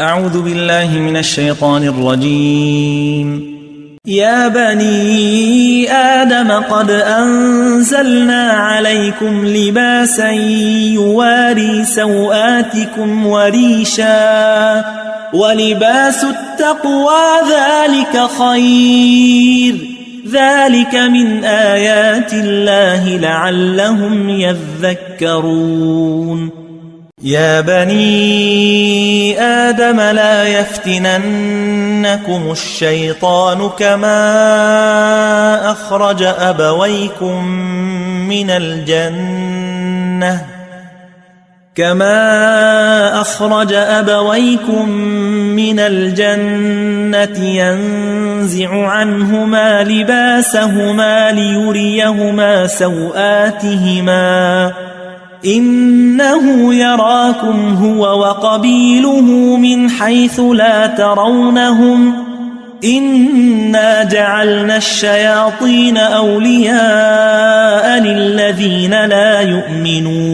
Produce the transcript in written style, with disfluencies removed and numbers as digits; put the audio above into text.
أعوذ بالله من الشيطان الرجيم. يا بني آدم قد أنزلنا عليكم لباسا يواري سوآتكم وريشا ولباس التقوى ذلك خير ذلك من آيات الله لعلهم يذكرون. يا بني آدم لا يفتننكم الشيطان كما أخرج أبويكم من الجنة ينزع عنهما لباسهما ليريهما سوآتهما إنه يراكم هو وقبيله من حيث لا ترونهم إنا جعلنا الشياطين أولياء للذين لا يؤمنون